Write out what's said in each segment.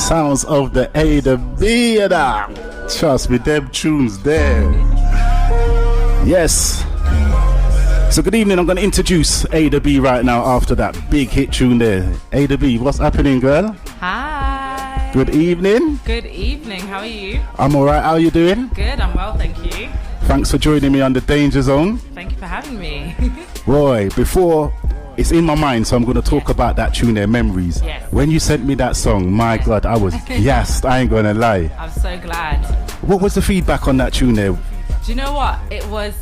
sounds of the A to B and that. Trust me, them tunes there. Yes. So good evening, I'm going to introduce A to B right now after that big hit tune there. A to B, what's happening, girl? Hi. Good evening. Good evening, how are you? I'm alright, how are you doing? Good, I'm well, thank you. Thanks for joining me on the Danger Zone. Thank you for having me. Boy, before, it's in my mind, so I'm going to talk about that tune there, Memories. Yes. When you sent me that song, my God, I was gassed, I ain't going to lie. I'm so glad. What was the feedback on that tune there? Do you know what? It was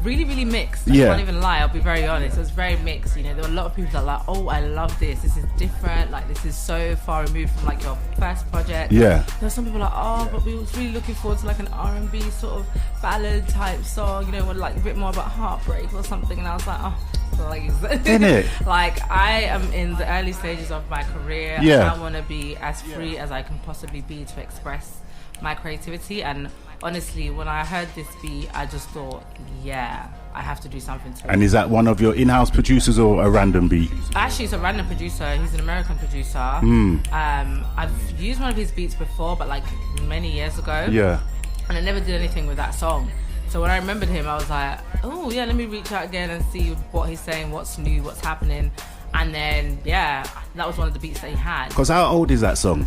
really, really mixed. I can't even lie, I'll be very honest. It was very mixed. You know, there were a lot of people that were like, oh, I love this. This is different. Like, this is so far removed from like your first project. Yeah. There were some people like, oh, but we was really looking forward to like an R&B sort of ballad type song, you know, with like a bit more about heartbreak or something. And I was like, oh, please. Isn't it? Like, I am in the early stages of my career. Yeah. And I want to be as free as I can possibly be to express my creativity. And honestly, when I heard this beat, I just thought, yeah, I have to do something to it. And is that one of your in-house producers or a random beat? Actually, it's a random producer. He's an American producer. I've used one of his beats before, but like many years ago. Yeah. And I never did anything with that song. So when I remembered him, I was like, oh yeah, let me reach out again and see what he's saying, what's new, what's happening. And then, yeah, that was one of the beats that he had. Because how old is that song?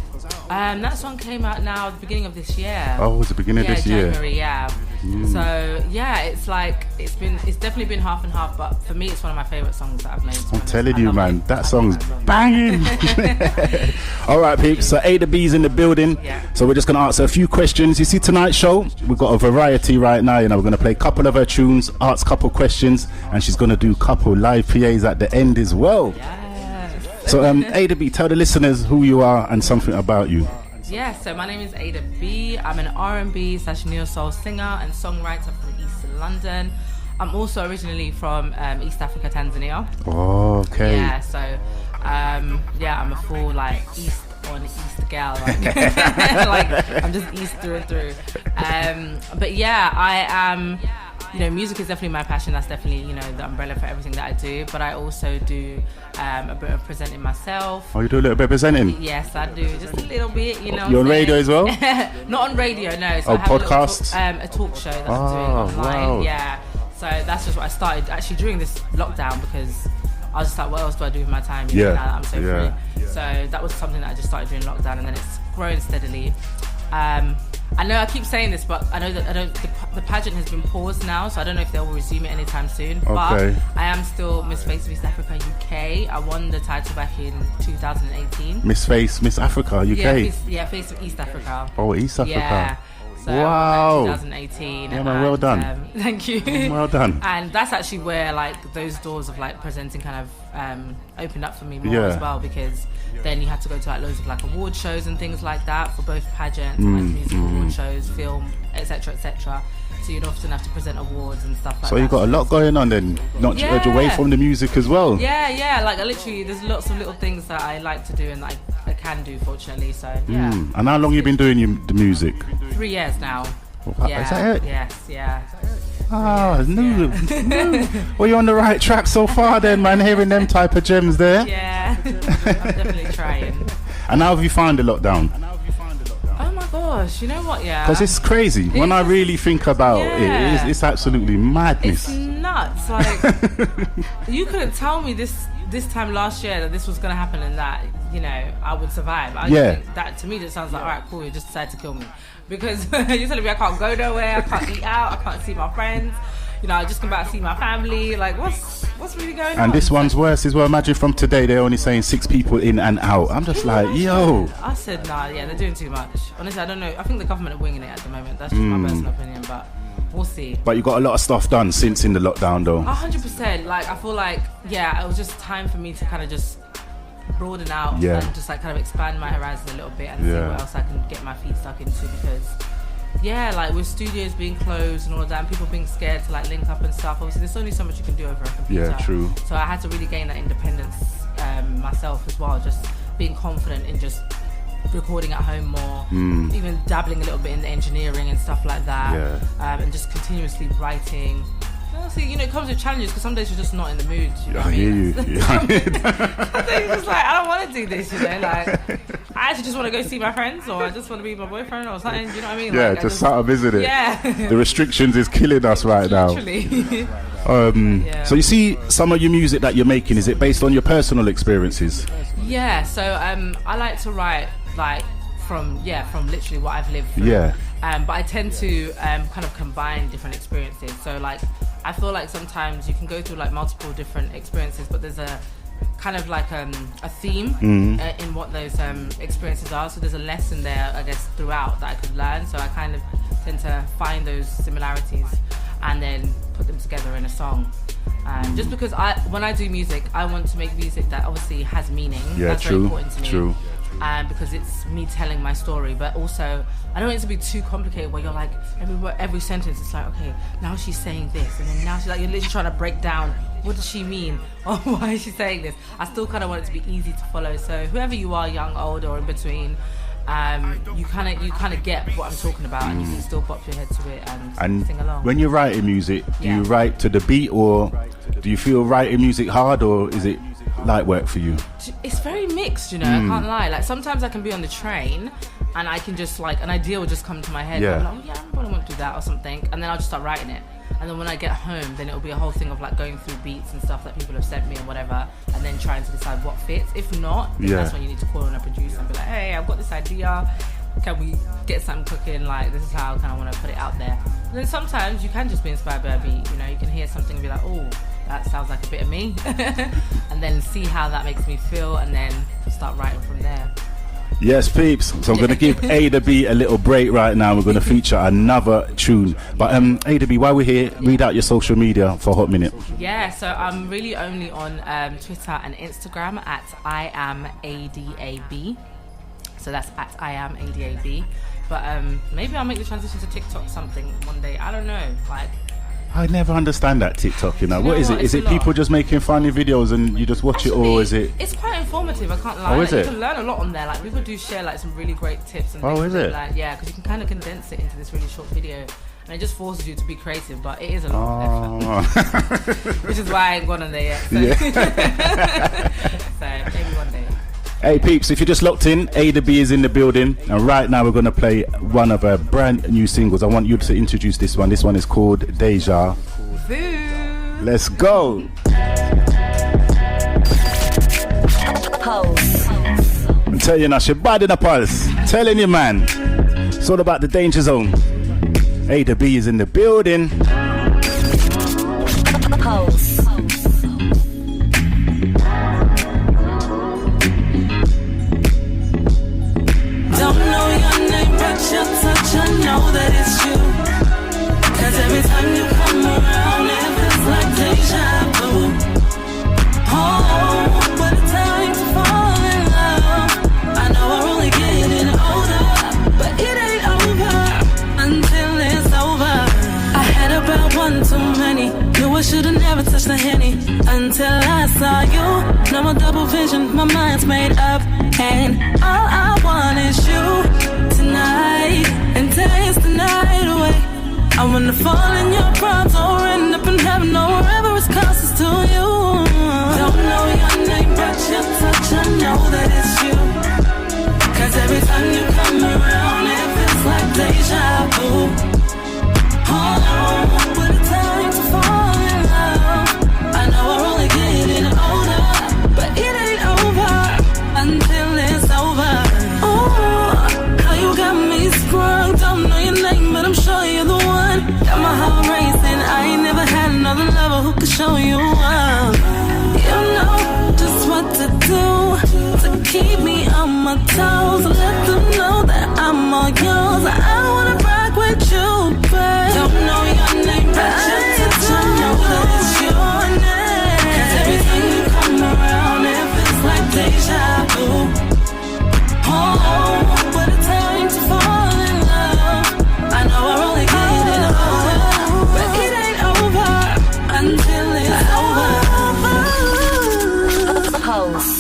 That song came out now at the beginning of this year. Oh, it was the beginning of this year? January, yeah. So, yeah, it's like, it's definitely been half and half, but for me, it's one of my favourite songs that I've made. I'm telling you, man, that song's banging. All right, peeps, so A to B's in the building. Yeah. So we're just going to answer a few questions. You see, tonight's show, we've got a variety right now. You know, we're going to play a couple of her tunes, ask a couple questions, and she's going to do a couple live PAs at the end as well. Yes. So, A to B, tell the listeners who you are and something about you. Yeah, so my name is Ada B. I'm an R&B / neo soul singer and songwriter from East London. I'm also originally from East Africa, Tanzania. Oh, okay. Yeah, so yeah, I'm a full like East gal. Like I'm just East through and through. But yeah, I am. You know, music is definitely my passion. That's definitely, you know, the umbrella for everything that I do. But I also do a bit of presenting myself. Oh, you do a little bit of presenting? Yes, I do. Just a little bit, you know. You're on radio as well? Not on radio, no. So oh, I have podcasts? a talk show that I'm doing online. Wow. Yeah. So that's just what I started actually during this lockdown, because I was just like, what else do I do with my time? You know, now that I'm so free. So that was something that I just started during lockdown, and then it's grown steadily. I know I keep saying this, but I know that the pageant has been paused now, so I don't know if they'll resume it anytime soon. Okay. But I am still Miss Face of East Africa UK. I won the title back in 2018. Miss Africa UK? Yeah, Face of East Africa. Oh, East Africa. Yeah. So wow. 2018. Yeah, man, well done. Thank you. Well done. And that's actually where like those doors of like presenting kind of opened up for me more as well, because then you had to go to like loads of like award shows and things like that for both pageants, like music award shows, film, etc., etc. So you'd often have to present awards and stuff like that. So you got a lot going on then, not to edge away from the music as well. Yeah, like literally there's lots of little things that I like to do and I can do, fortunately. So yeah. And how long you been doing the music? 3 years now. Yeah. Is that it? Yes, yeah. Ah, no. Well, you're on the right track so far then, man, hearing them type of gems there. Yeah, I'm definitely trying. And how have you found the lockdown? Oh my gosh, you know what, Because it's crazy. When I really think about it, it's absolutely madness. It's nuts. Like, you couldn't tell me this time last year that this was going to happen and that, you know, I would survive. I think that to me just sounds like, all right, cool, you just decided to kill me. Because you're telling me I can't go nowhere, I can't eat out, I can't see my friends. You know, I just come back to see my family. Like, what's really going on? And this one's worse as well. Imagine from today, they're only saying 6 people in and out. I'm just like, yo. I said, nah, yeah, they're doing too much. Honestly, I don't know. I think the government are winging it at the moment. That's just my personal opinion, but we'll see. But you got a lot of stuff done since in the lockdown, though. 100%. Like, I feel like, it was just time for me to kind of just broaden out and just like kind of expand my horizon a little bit and see what else I can get my feet stuck into, because like with studios being closed and all of that and people being scared to like link up and stuff, obviously there's only so much you can do over a computer. Yeah, true. So I had to really gain that independence myself as well, just being confident in just recording at home more, even dabbling a little bit in the engineering and stuff like that, and just continuously writing. Honestly, you know, it comes with challenges because some days you're just not in the mood. You know I hear you. Some days you're just like, I don't want to do this, you know, like, I actually just want to go see my friends, or I just want to be with my boyfriend or something. Do you know what I mean? Yeah, like, just something, isn't it? Yeah. The restrictions is killing us right now. Literally. So you see, some of your music that you're making, is it based on your personal experiences? Yeah. So I like to write like from literally what I've lived through. Yeah. But I tend to kind of combine different experiences. So like I feel like sometimes you can go through like multiple different experiences, but there's a kind of like a theme in what those experiences are. So there's a lesson there, I guess, throughout that I could learn. So I kind of tend to find those similarities and then put them together in a song. Just because when I do music, I want to make music that obviously has meaning. Yeah, that's true. very important to me. True. Because it's me telling my story, but also I don't want it to be too complicated where you're like every sentence it's like, okay, now she's saying this, and then now she's like, you're literally trying to break down what does she mean or why is she saying this. I still kind of want it to be easy to follow. So whoever you are, young, old, or in between, you kind of get what I'm talking about, and you can still bop your head to it and sing along. When you're writing music, do you write to the beat, or do you feel writing music hard, or is it light work for you? It's very mixed, you know. I can't lie. Like sometimes I can be on the train and I can just like an idea will just come to my head. Yeah. I'm like, I probably want to do that or something, and then I'll just start writing it. And then when I get home, then it'll be a whole thing of like going through beats and stuff that people have sent me and whatever, and then trying to decide what fits. If not, then that's when you need to call on a producer and be like, hey, I've got this idea. Can we get something cooking? Like, this is how I kind of want to put it out there. And then sometimes you can just be inspired by a beat. You know, you can hear something and be like, oh, that sounds like a bit of me. And then see how that makes me feel, and then start writing from there. Yes, peeps. So I'm going to give Ada B a little break right now. We're going to feature another tune. But Ada B, while we're here, read out your social media for a hot minute. Yeah, so I'm really only on Twitter and Instagram at IamADAB. So that's at IamADAB. But maybe I'll make the transition to TikTok something one day. I don't know. Like, I never understand that TikTok, you know. What is it? Is it people just making funny videos and you just watch it, or is it? It's quite informative, I can't lie. Oh, is like, it? You can learn a lot on there. Like, people do share like some really great tips and things. Oh, is it? Like, yeah, because you can kind of condense it into this really short video. And it just forces you to be creative, but it is a lot of effort. Which is why I ain't gone on there yet. So, so maybe one day. Hey peeps, if you're just locked in, Ada B is in the building, and right now we're going to play one of her brand new singles. I want you to introduce this one. This one is called Deja Vu. Let's go. Pulse. I'm telling you now, she bad in the pulse. Telling you, man. It's all about the danger zone. Ada B is in the building. Pulse. Don't know your name, but your touch, I know that it's you. 'Cause every time you come around, it feels like deja vu. Oh, what a time to fall in love. I know we're only getting older, but it ain't over until it's over. I had about one too many. Knew I should've never touched the Henny until I saw you. No more double vision, my mind's made up, and all I want is you tonight, and dance the night away. I wanna fall in your arms or end up in heaven or wherever it's closest to you. Don't know your name, but your touch, I know that it's you. 'Cause every time you come around, it feels like deja vu. Oh, what a time to fall in love. I know we're only getting older, but it ain't over until it's over. Oh, how you got me sprung. Don't know your name, but I'm sure you're the one. Got my heart racing. I ain't never had another lover who could show you up. You know just what to do to keep me on my toes. Let them know that I'm all yours. I wanna rock with you, babe. Don't know your name, but your touch, I know that it's your name. 'Cause every time you come around, it feels like deja vu. Oh, what a time to fall in love. I know we're only getting older, but it ain't over until it's over. Pulse.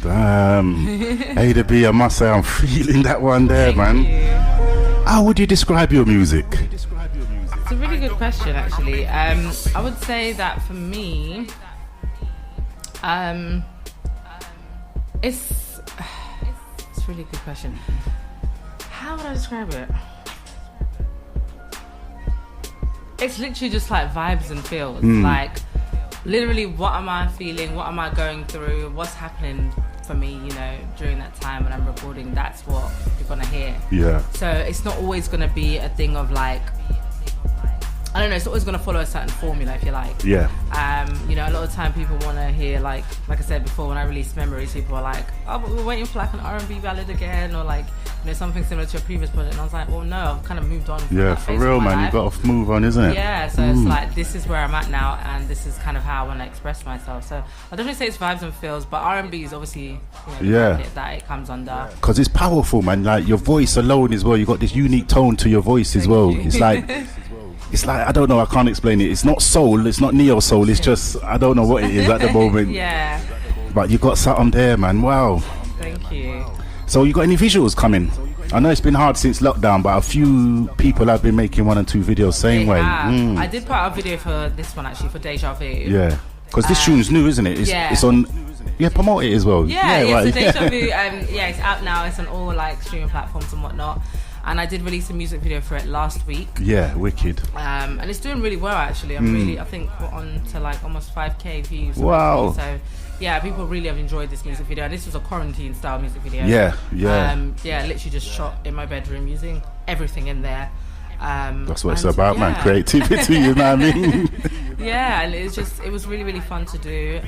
Damn. Ada B, I must say I'm feeling that one there, man. How would you describe your music? It's a really good question, actually. I would say that for me, it's a really good question. How would I describe it? It's literally just like vibes and feels. Like, literally, what am I feeling? What am I going through? What's happening for me, you know, during that time when I'm recording? That's what you're gonna hear. Yeah. So it's not always gonna be a thing of like, I don't know, it's always going to follow a certain formula, if you like. Yeah. You know, a lot of time people want to hear, like I said before, when I released Memories, people are like, oh, but we're waiting for like an R&B ballad again, or like, you know, something similar to your previous project. And I was like, well, no, I've kind of moved on. Yeah, for real, man. You've got to move on, isn't it? Yeah, so it's like, this is where I'm at now, and this is kind of how I want to express myself. So I definitely say it's vibes and feels, but R&B is obviously, you know, the that it comes under. Because it's powerful, man. Like, your voice alone as well. You've got this unique tone to your voice as well. It's like... It's like, I don't know, I can't explain it. It's not soul, it's not neo soul, it's just, I don't know what it is at the moment. Yeah. But you got something there, man. Wow. Thank you. So you got any visuals coming? I know it's been hard since lockdown, but a few people have been making 1 and 2 videos same way. I did put out a video for this one, actually, for Deja Vu. Yeah. Because this tune's new, isn't it? It's on... Yeah, promote it as well. Yeah, right. So Deja Vu, it's out now. It's on all like streaming platforms and whatnot. And I did release a music video for it last week. Yeah, wicked. And it's doing really well, actually. I think we're on to like almost 5k views. Wow. So yeah, people really have enjoyed this music video. And this was a quarantine style music video. Yeah. Literally just shot in my bedroom using everything in there. That's what it's about, man. Creativity, you know what I mean? Yeah, and it was really, really fun to do.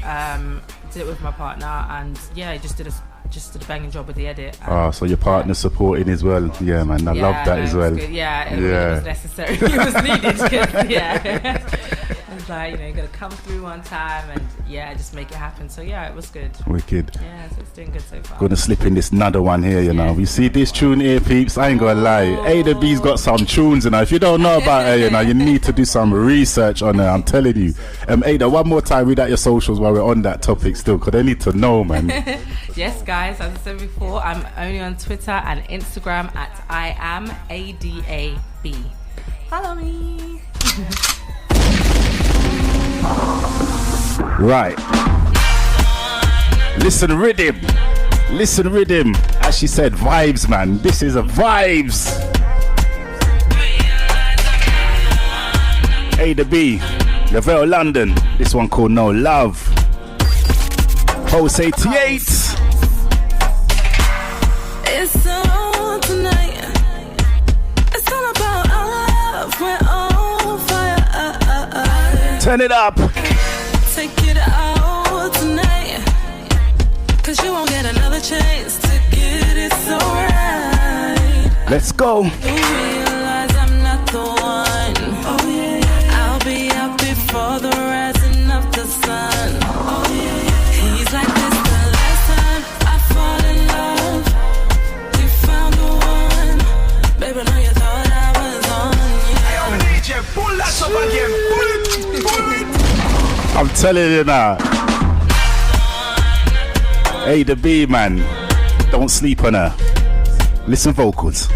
Did it with my partner, and yeah, just did a banging job with the edit. So your partner's supporting as well. Yeah, man, I love that as well. Yeah, it was necessary. It was needed. It's like, you know, you got to come through one time and just make it happen. So yeah, it was good. Wicked. Yeah, so it's doing good so far. Gonna slip in this another one here, you know. You see this tune here, peeps? I ain't gonna lie. Ada B's got some tunes, you know. If you don't know about her, you know, you need to do some research on her. I'm telling you. Ada, one more time, read out your socials while we're on that topic still, because they need to know, man. Yes, guys, as I said before, I'm only on Twitter and Instagram at IamADAB. Follow me. Right. Listen rhythm. As she said, vibes, man. This is a vibes. Ada B, Lavelle London. This one called No Love. PULSE88. It's on tonight. It's all about our love. We're on fire. Turn it up. Take it out tonight. 'Cause you won't get another chance to get it so right. Let's go. You realize I'm not the one. Oh yeah. I'll be out before the rising of the sun. Oh yeah. He's like this the last time I fall in love. You found the one. Baby, now you thought I was on you. Hey, I'm an DJ. Pull that up again. Pull it. I'm telling you now. Ada B, man. Don't sleep on her. Listen vocals.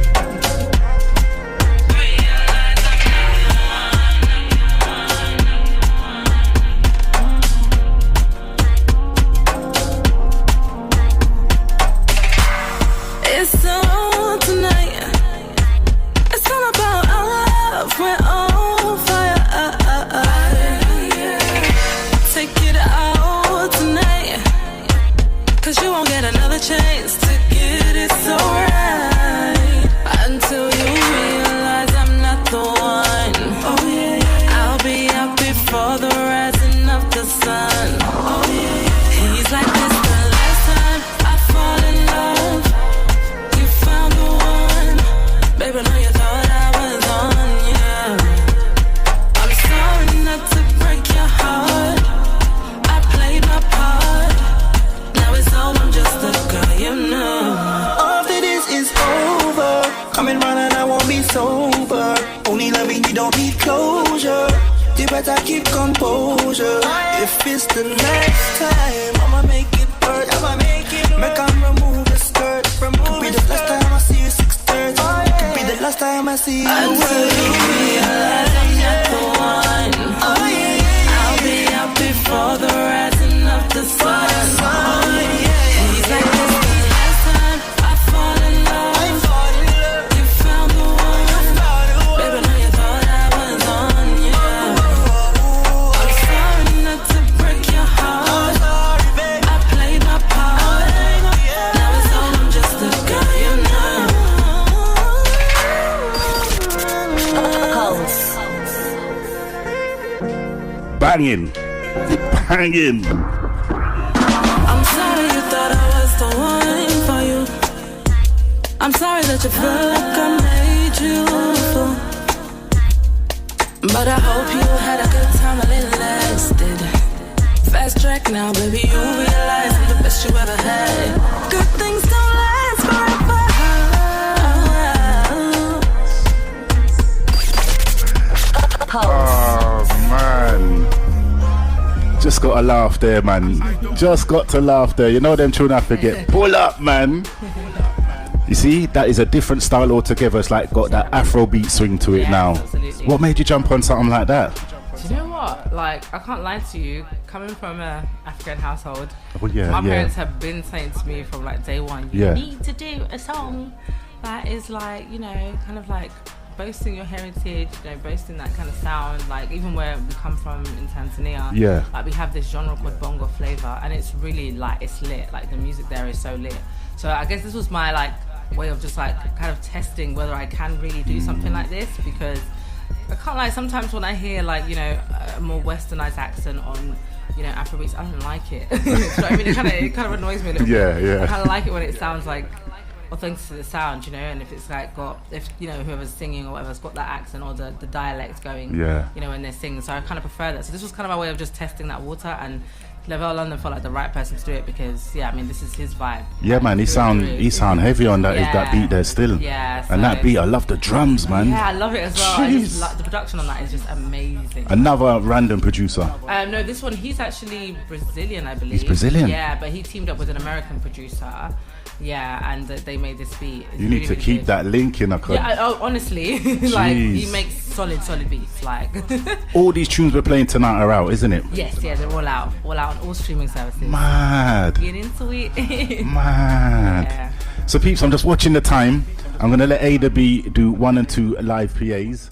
It's on tonight. It's all about our love. We're on fire. Take it out tonight. 'Cause you won't get another chance to get it so right. Until you realize I'm not the one. Oh yeah. I'll be out before the rising of the sun. Oh yeah. He's like this the last time I fall in love. You found the one. Baby, now you thought I was on you. I'm sorry not to break your heart. I played my part. Now it's all, I'm just a girl, you know. After this is over, coming round and I won't be sober. Only loving you don't need closure. You better keep composure. If it's the last time, I'ma make it work. Make 'em remove the skirt. Could be the last time I see you 6:30. Could be the Last time I see you, until you realize I'm not the one. Oh yeah, I'll be out before the rising of the sun. He's like this the last time I fall in love. You found the one. Baby, now you thought I was on you. I'm sorry not to break your heart. I played my part. Now it's all I'm just a girl, you know. Banging. Banging. I'm sorry you thought I was the one for you. I'm sorry that you felt like I made you fool. But I hope you had a good time while it lasted. Fast track now, baby, you realize I'm the best you ever had. Good things don't last forever. Oh, man. Just got to laugh there, man. Just got to laugh there. You know them tune I forget. Pull up, man. You see, that is a different style altogether. It's like got that Afrobeat swing to it now. Absolutely. What made you jump on something like that? Do you know what? Like, I can't lie to you. Coming from a African household, Well, yeah, my yeah. parents have been saying to me from like day one, you Yeah. need to do a song that is like, you know, kind of like boasting your heritage, you know, boasting that kind of sound. Like, even where we come from in Tanzania, Yeah. like we have this genre called bongo flavor, and it's really like, it's lit. Like, the music there is so lit. So I guess this was my like way of just like kind of testing whether I can really do something like this, because I can't lie, sometimes when I hear like, you know, a more westernized accent on, you know, Afrobeats, I don't like it. Do you know what I mean? It kind of annoys me a little Yeah, bit. yeah. I kind of like it when it sounds like authentic to the sound, you know, and if it's like got, if, you know, whoever's singing or whatever's got that accent or the dialect going, Yeah. you know, when they're singing. So I kind of prefer that. So this was kind of my way of just testing that water, and Lavelle London felt like the right person to do it, because yeah, I mean, this is his vibe. Yeah, man, he sound heavy on that. Yeah. That beat there still. Yeah, And so- that beat, I love the drums, man. Yeah, I love it as well. I Jeez. just like the production on that is just amazing. Another random producer. No, this one, he's actually Brazilian, I believe. He's Brazilian? Yeah, but he teamed up with an American producer. Yeah, and they made this beat. It's You need really, to really keep good. that link in. Yeah, honestly, like, he Jeez. makes solid beats. Like, All these tunes we're playing tonight are out, isn't it? yes, yeah, they're all out on all streaming services. Mad. Get into it. Mad. Yeah. So peeps, I'm just watching the time. I'm going to let Ada B do 1 and 2 live PAs.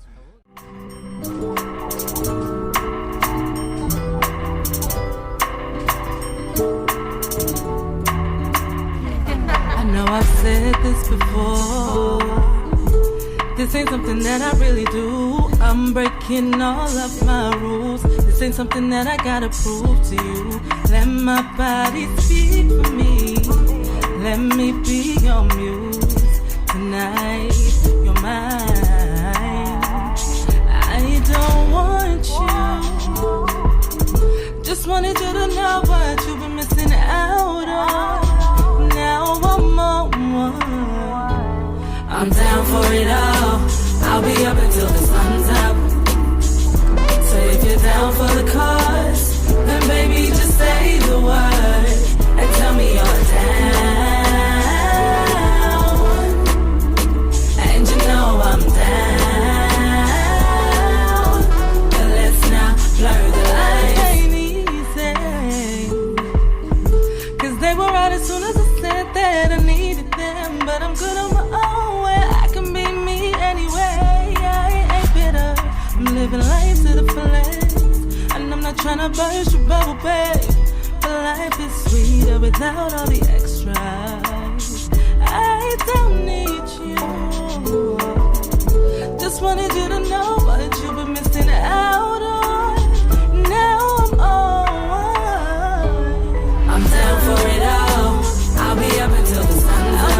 I know I've said this before. This ain't something that I really do. I'm breaking all of my rules. This ain't something that I gotta prove to you. Let my body speak for me. Let me be your muse. Tonight, you're mine. I don't want you. Just wanted you to know what you've been missing out on. Now I'm on one. I'm down for it all. I'll be up until the sun's up. So if you're down for the cause, then baby just say the word and tell me you're down. And you know I'm down. But let's not blur the lines. Ain't easy, 'cause they were right as soon as I said that I needed them. But I'm good on my own, where I can be me anyway. I ain't bitter, I'm living life to the fullest, and I'm not trying to burst your bubble, babe. But life is sweeter without all the extras. I don't need you. Just wanted you to know what you've been missing out on. Now I'm on. I'm down for it all. I'll be up until the sun's up.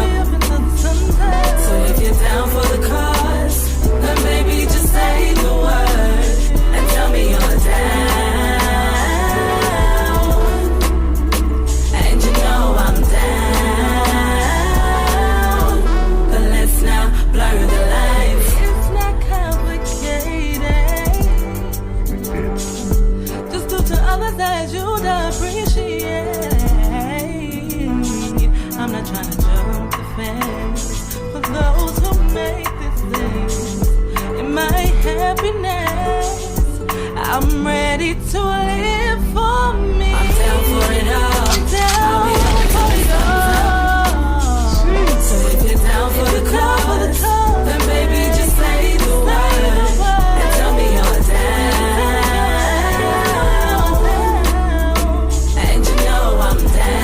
So if you're down for the cause, then baby just say the word and tell me you're down. And you know I'm down. But let's not blur the lines. It's not happiness. I'm ready to live for me. I'm down for it all. I'm down for it all. So if you're down for the cause, then baby just say the word and tell me you're down. And you know I'm down.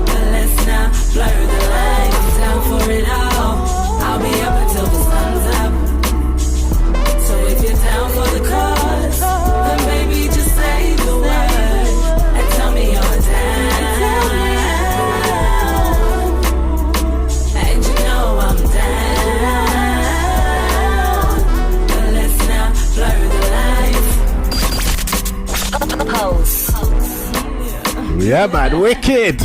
But let's not blur the line. I'm down for it all. I'll be up until the sun's up. So if you're down for the cause, then baby just say the word and tell me you're down. And you know I'm down. But let's not blur the lines. Pulse. Yeah, man, wicked.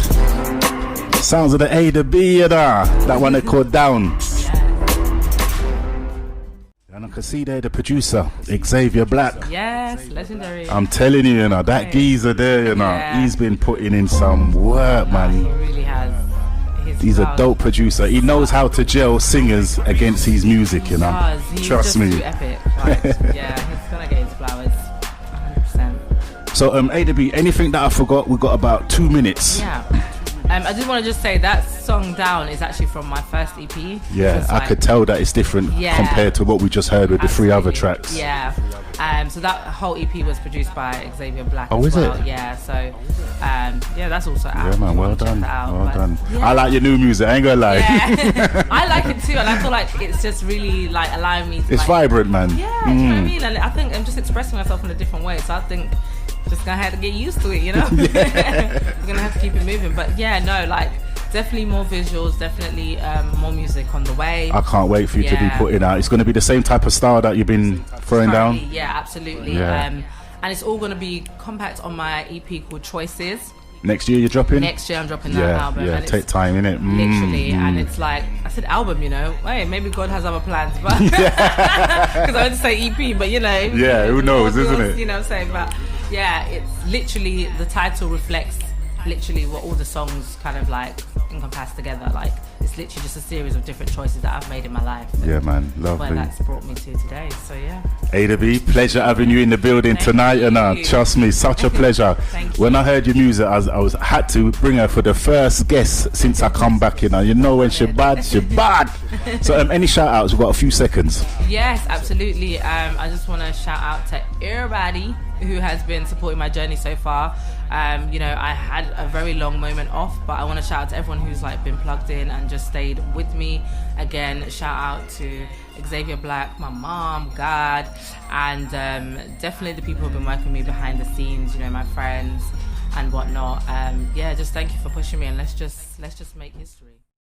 Sounds of the A to B, you know. That one they called Down. And I can see there the producer, Xavier Black. Yes, legendary. I'm telling you, you know, that geezer there, you know, Yeah. he's been putting in some work, He man. really has. He's a dope producer. He knows how to gel singers against his music, you know. He's Trust just me. too epic. Like, yeah, he's gonna get his flowers. 100%. So, A to B, anything that I forgot? We've got about 2 minutes. Yeah. I just want to just say that song Down is actually from my first EP. Yeah, I could tell that it's different compared to what we just heard with the 3 other tracks. Yeah. So that whole EP was produced by Xavier Black. Oh, as is well. it? Yeah. So, yeah, that's also out. Yeah, man, well done. Well done. Yeah. I like your new music, I ain't gonna lie. Yeah. I like it too, and I feel like it's just really like allowing me to. It's vibrant, man. Yeah, do you know what I mean? And I think I'm just expressing myself in a different way. So I think just gonna have to get used to it, you know. We're gonna have to keep it moving. But yeah, no, like definitely more visuals, definitely more music on the way. I can't wait for you to be putting out. It's going to be the same type of style that you've been throwing down. Yeah, absolutely. Yeah. And it's all going to be compact on my EP called Choices. Next year you're dropping? Next year I'm dropping that album. Yeah, and take time, innit? Literally, and it's like, I said album, you know. Hey, maybe God has other plans, but because I went to say EP, but you know. Yeah, who knows, isn't it? You know what I'm saying? But yeah, it's literally, the title reflects literally what all the songs kind of like encompass together. Like, it's literally just a series of different choices that I've made in my life. Yeah, man, lovely. Where that's brought me to today. So yeah. A to B, pleasure having you in the building tonight, and trust me, such a pleasure. Thank when you. I heard your music, I had to bring her for the first guest since I come back. You know when she bad, she bad. So any shout outs? We've got a few seconds. Yes, absolutely. I just want to shout out to everybody who has been supporting my journey so far. You know, I had a very long moment off, but I want to shout out to everyone who's like been plugged in and just stayed with me. Again, shout out to Xavier Black, my mom, God, and definitely the people who've been working with me behind the scenes, you know, my friends and whatnot. Yeah, just thank you for pushing me, and let's just make history.